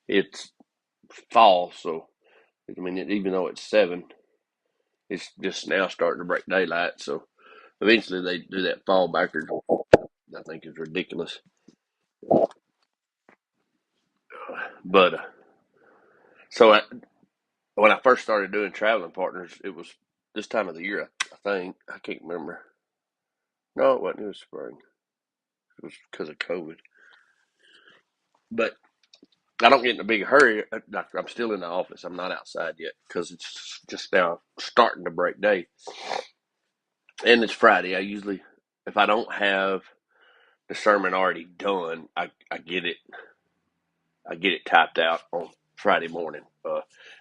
it's fall, so I mean, even though it's 7, it's just now starting to break daylight. So eventually they do that fall backwards. I think it's ridiculous. But so when I first started doing Travelin Partners, it was this time of the year. I think I can't remember. No, it wasn't. It was spring. It was because of COVID. But I don't get in a big hurry. I'm still in the office. I'm not outside yet because it's just now starting to break day. And it's Friday. I usually, if I don't have the sermon already done, I get it. I get it typed out on Friday morning.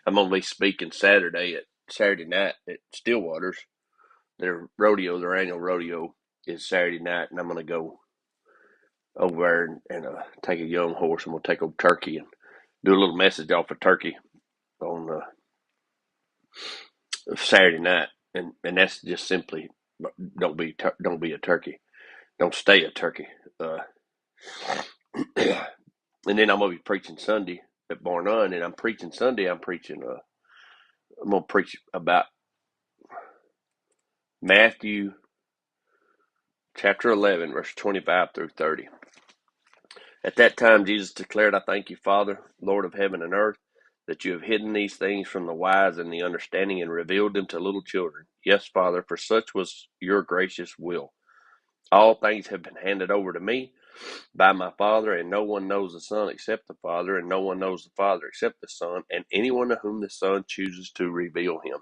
I'm gonna be speaking Saturday night at Stillwater's. Their annual rodeo is Saturday night, and I'm gonna go over there and take a young horse, and we'll take a turkey and do a little message off a turkey on Saturday night, and that's just simply don't be a turkey, don't stay a turkey, and then I'm gonna be preaching Sunday at Barnum, and I'm preaching Sunday. I'm gonna preach about Matthew chapter 11, verse 25 through 30. At that time, Jesus declared, I thank you, Father, Lord of heaven and earth, that you have hidden these things from the wise and the understanding and revealed them to little children. Yes, Father, for such was your gracious will. All things have been handed over to me by my Father, and no one knows the Son except the Father, and no one knows the Father except the Son, and anyone to whom the Son chooses to reveal him.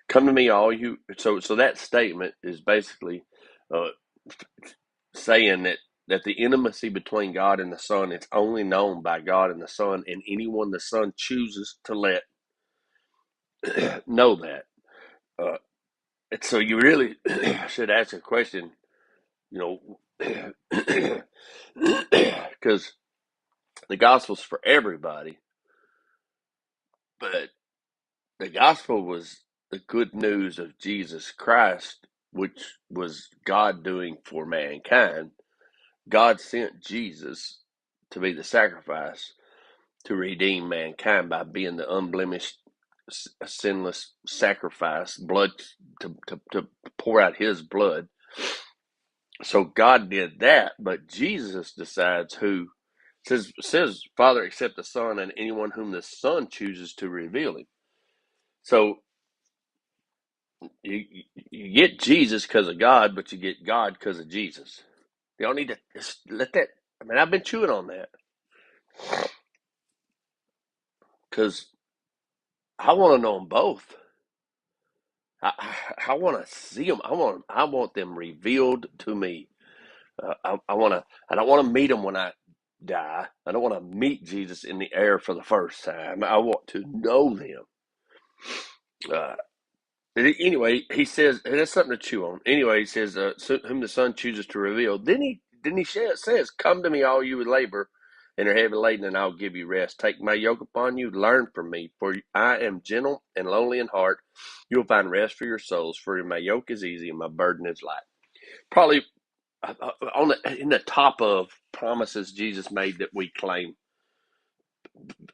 Come to me, all you. So that statement is basically uh, saying that the intimacy between God and the Son is only known by God and the Son, and anyone the Son chooses to let know that. Uh, so you really should ask a question, you know, because the gospel's for everybody, but the gospel was the good news of Jesus Christ, which was God doing for mankind. God sent Jesus to be the sacrifice to redeem mankind by being the unblemished, sinless sacrifice, blood to pour out his blood. So God did that, but Jesus decides who says Father accept the Son and anyone whom the Son chooses to reveal him. So you you get Jesus because of God, but you get God because of Jesus. You don't need to let that. I mean, I've been chewing on that because I want to know them both. I want to see them. I want them revealed to me. I want to. I don't want to meet them when I die. I don't want to meet Jesus in the air for the first time. I want to know them. Uh, anyway, he says, and that's something to chew on. Anyway, he says, "Whom the Son chooses to reveal." Then he says, "Come to me, all you who labor and are heavy laden, and I'll give you rest. Take my yoke upon you, learn from me, for I am gentle and lowly in heart. You'll find rest for your souls. For my yoke is easy and my burden is light." Probably in the top of promises Jesus made that we claim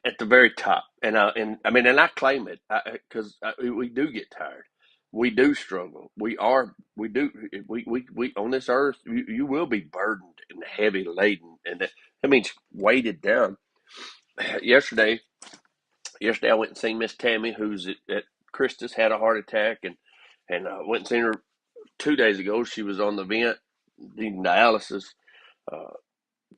at the very top, and I mean, and I claim it because we do get tired, we do struggle, we do we on this earth you will be burdened and heavy laden, and that means weighted down. Yesterday, yesterday I went and seen Miss Tammy, who's at Christus, had a heart attack, and went and seen her 2 days ago. She was on the vent needing dialysis. Uh,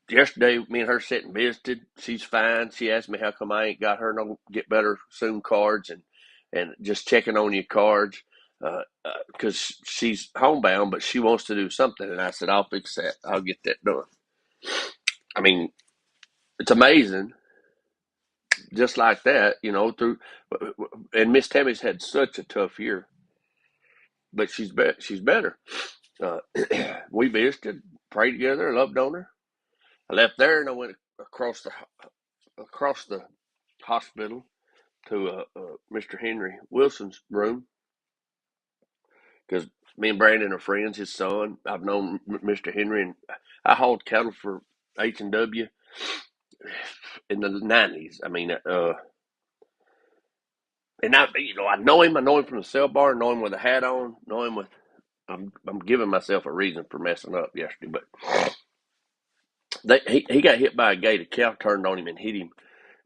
Yesterday, me and her sat and visited. She's fine. She asked me how come I ain't got her no get better soon cards and just checking on your cards because she's homebound, but she wants to do something. And I said, I'll fix that. I'll get that done. I mean, it's amazing, just like that, through. And Miss Tammy's had such a tough year, but she's better. Uh, we visited, prayed together, loved on her. I left there and I went across the hospital to Mr. Henry Wilson's room because me and Brandon are friends. His son, I've known Mr. Henry, and I hauled cattle for H&W in the 90s. I mean, and I know him. I know him from the cell bar. Know him with a hat on. Know him with. I'm giving myself a reason for messing up yesterday, but he got hit by a gate. A cow turned on him and hit him,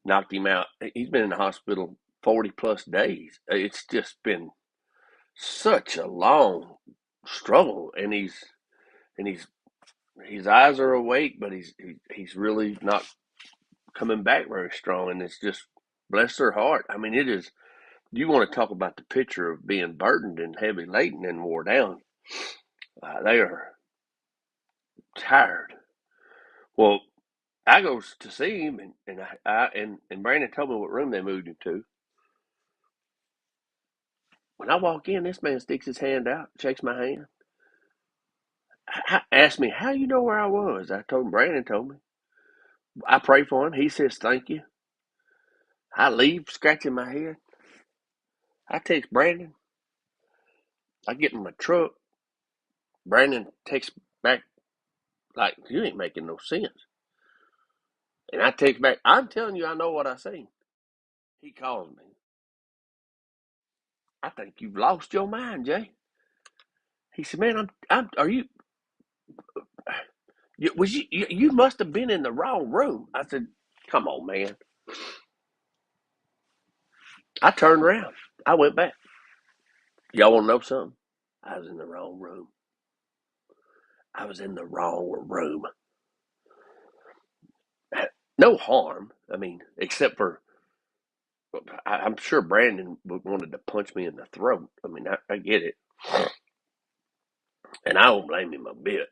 knocked him out. He's been in the hospital 40 plus days. It's just been such a long struggle, and he's his eyes are awake, but he's really not coming back very strong, and it's just bless their heart. I mean, it is. You want to talk about the picture of being burdened and heavy laden and wore down? They are tired. Well, I goes to see him, and Brandon told me what room they moved him to. When I walk in, this man sticks his hand out, shakes my hand, asked me how you know where I was. I told him Brandon told me. I pray for him. He says thank you. I leave scratching my head. I text Brandon. I get in my truck. Brandon texts back like you ain't making no sense. And I text back, I'm telling you, I know what I seen. He calls me. I think you've lost your mind, Jay. He said, "Man, are you? You must have been in the wrong room." I said, "Come on, man." I turned around. I went back. Y'all want to know something? I was in the wrong room. I was in the wrong room. No harm. I mean, except for I'm sure Brandon wanted to punch me in the throat. I mean, I get it, and I don't blame him a bit.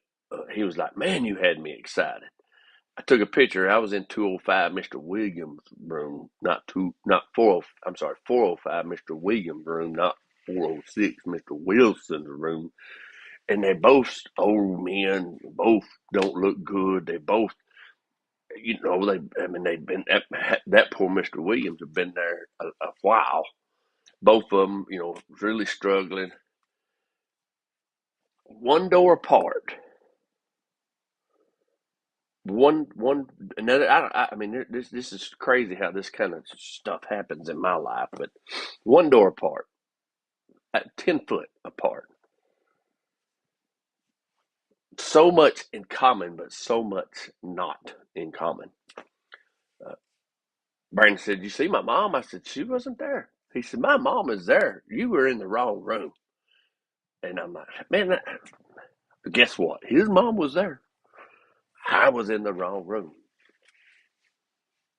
He was like, "Man, you had me excited." I took a picture. I was in 205 Mr. Williams' room, not 40. I'm sorry, 405 Mr. Williams' room, not 406 Mr. Wilson's room. And they both old men. Both don't look good. They both, they've been that poor Mr. Williams have been there a while. Both of them, really struggling. One door apart. One another. I mean, this is crazy how this kind of stuff happens in my life. But one door apart, at 10 foot apart, so much in common, but so much not in common. Uh, Brandon said, "You see my mom?" I said, "She wasn't there." He said, "My mom is there. You were in the wrong room." And I'm like, "Man, guess what? His mom was there. I was in the wrong room."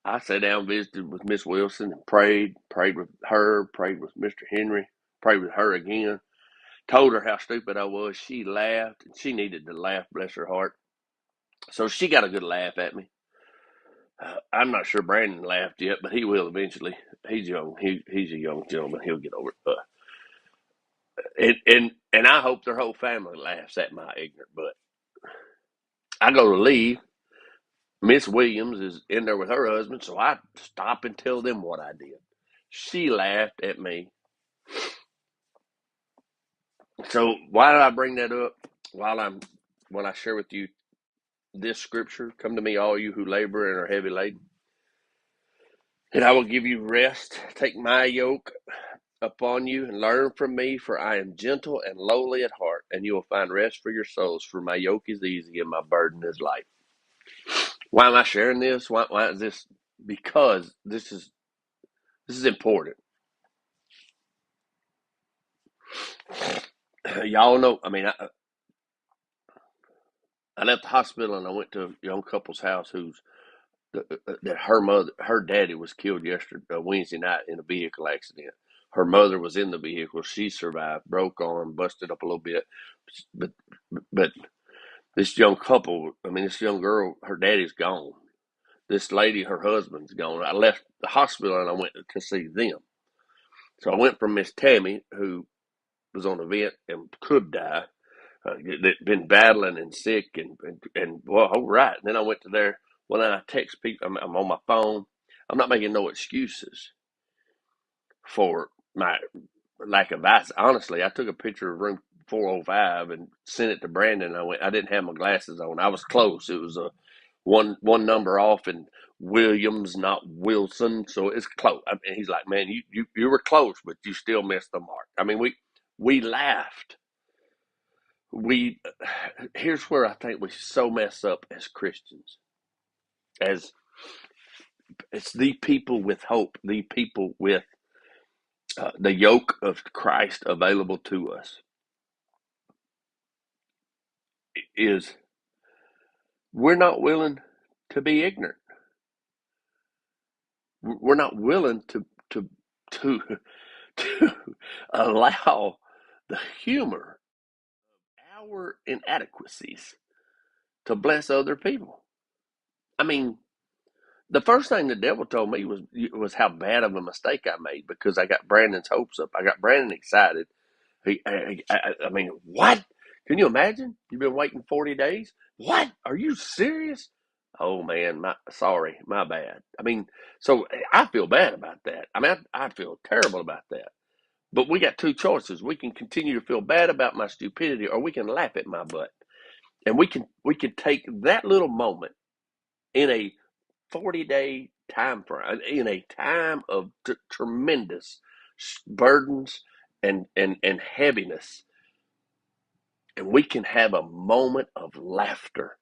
I sat down, visited with Miss Wilson, and prayed with her, prayed with Mr. Henry, prayed with her again. Told her how stupid I was. She laughed, and she needed to laugh, bless her heart. So she got a good laugh at me. I'm not sure Brandon laughed yet, but he will eventually. He's young. He's a young gentleman. He'll get over it. And I hope their whole family laughs at my ignorant butt. I go to leave. Miss Williams is in there with her husband, so I stop and tell them what I did. She laughed at me. So why did I bring that up? When I share with you this scripture, come to me, all you who labor and are heavy laden, and I will give you rest. Take my yoke upon you and learn from me, for I am gentle and lowly at heart, and you will find rest for your souls. For my yoke is easy and my burden is light. Why am I sharing this? Why is this? Because this is important. Y'all know. I mean, I left the hospital and I went to a young couple's house that her daddy was killed yesterday, Wednesday night in a vehicle accident. Her mother was in the vehicle. She survived, broke arm, busted up a little bit, but but this young couple, I mean, this young girl, her daddy's gone. This lady, her husband's gone. I left the hospital and I went to see them. So I went from Miss Tammy, who was on a vent and could die, that been battling and sick and well, all right. And then I went to there. Well, then I text people. I'm on my phone. I'm not making no excuses for my lack of eyes. Honestly, I took a picture of room 405 and sent it to Brandon. I didn't have my glasses on. I was close. It was a one number off, and Williams, not Wilson, so it's close. I mean, he's like, man, you were close, but you still missed the mark. I mean, we laughed. We Here's where I think we so mess up as Christians, as it's the people with hope, the people with the yoke of Christ available to us, is we're not willing to be ignorant. We're not willing to to allow the humor of our inadequacies to bless other people. I mean, the first thing the devil told me was how bad of a mistake I made because I got Brandon's hopes up. I got Brandon excited. I mean, what? Can you imagine? You've been waiting 40 days? What? Are you serious? Oh man, sorry, my bad. I mean, so I feel bad about that. I mean, I feel terrible about that. But we got two choices. We can continue to feel bad about my stupidity, or we can laugh at my butt. And we can take that little moment in a 40-day time frame, in a time of tremendous burdens and heaviness, and we can have a moment of laughter.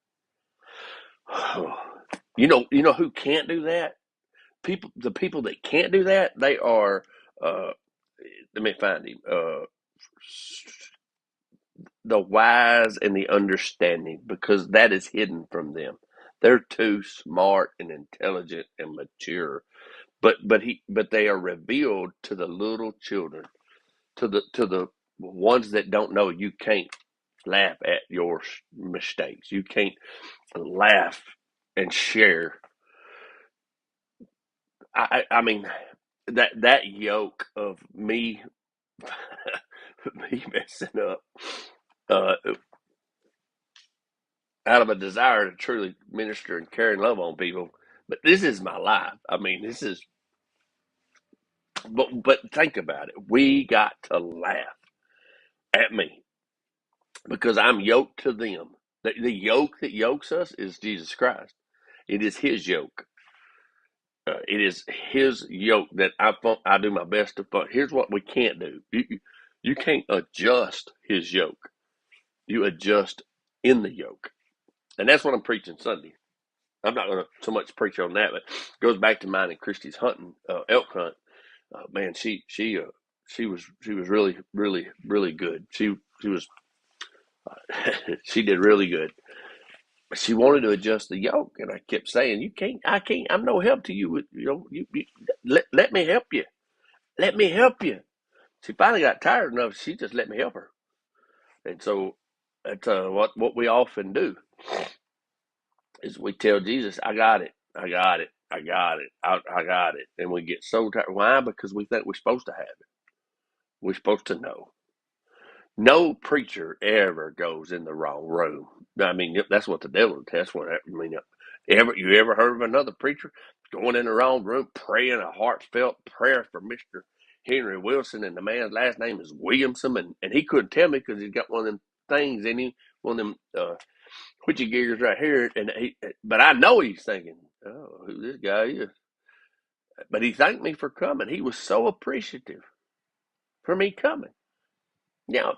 You know who can't do that? The people that can't do that, they are. Uh, Let me find him. The wise and the understanding, because that is hidden from them. They're too smart and intelligent and mature, but they are revealed to the little children, to the ones that don't know. You can't laugh at your mistakes. You can't laugh and share. I mean, that yoke of me me messing up, uh, out of a desire to truly minister and care and love on people. But this is my life. I mean, this is. But think about it. We got to laugh at me because I'm yoked to them. The yoke that yokes us is Jesus Christ. It is His yoke. It is His yoke that I do my best to fun. Here's what we can't do. You can't adjust His yoke. You adjust in the yoke, and that's what I'm preaching Sunday. I'm not going to so much preach on that, but it goes back to mine and Christy's hunting, elk hunt. Man, she was really good. She was she did really good. But she wanted to adjust the yoke, and I kept saying, "You can't. I can't. I'm no help to you. You let me help you. Let me help you." She finally got tired enough. She just let me help her, and so that's what we often do is we tell Jesus, "I got it. I got it. I got it. I got it," and we get so tired. Why? Because we think we're supposed to have it. We're supposed to know. No preacher ever goes in the wrong room. I mean, that's what the devil tests for. I mean, you ever heard of another preacher going in the wrong room, praying a heartfelt prayer for Mr. Henry Wilson, and the man's last name is Williamson, and he couldn't tell me because he's got one of them things in him, one of them twitchy gears right here, but I know he's thinking, oh, who this guy is. But he thanked me for coming. He was so appreciative for me coming. Now,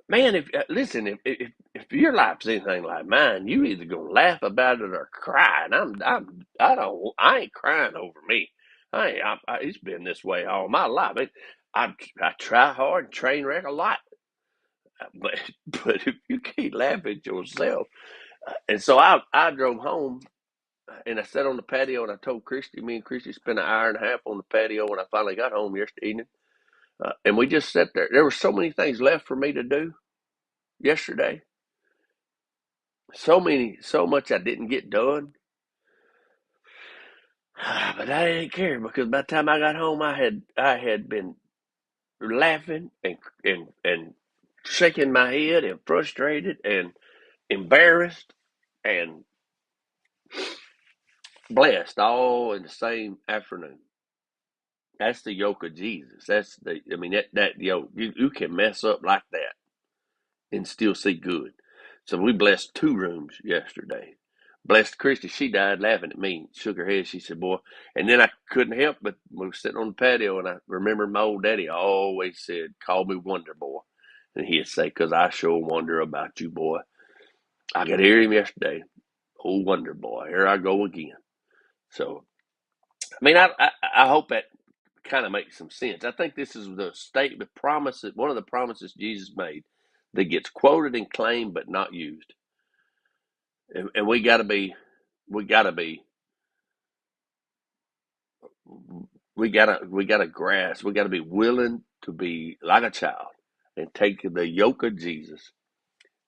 man, if listen, if your life's anything like mine, you either gonna laugh about it or cry. And I ain't crying over me. It's been this way all my life. I try hard and train wreck a lot, but but if you can't laugh at yourself, and so I drove home and I sat on the patio and I told Christy, me and Christy spent an hour and a half on the patio when I finally got home yesterday evening, and we just sat there. There were so many things left for me to do yesterday, so much I didn't get done. But I didn't care because by the time I got home, I had been laughing and shaking my head and frustrated and embarrassed and blessed all in the same afternoon. That's the yoke of Jesus. I mean, that yoke. You can mess up like that and still see good. So we blessed 2 rooms yesterday. Blessed Christy, she died laughing at me, shook her head. She said, boy, and then I couldn't help but we were sitting on the patio, and I remember my old daddy always said, call me Wonder Boy. And he'd say, because I sure wonder about you, boy. I could hear him yesterday. Old Wonder Boy, here I go again. So, I mean, I hope that kind of makes some sense. I think this is the promise, one of the promises Jesus made that gets quoted and claimed but not used. And we gotta be, we gotta grasp, we gotta be willing to be like a child and take the yoke of Jesus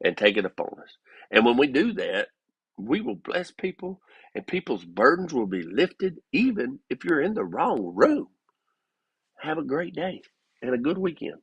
and take it upon us. And when we do that, we will bless people and people's burdens will be lifted, even if you're in the wrong room. Have a great day and a good weekend.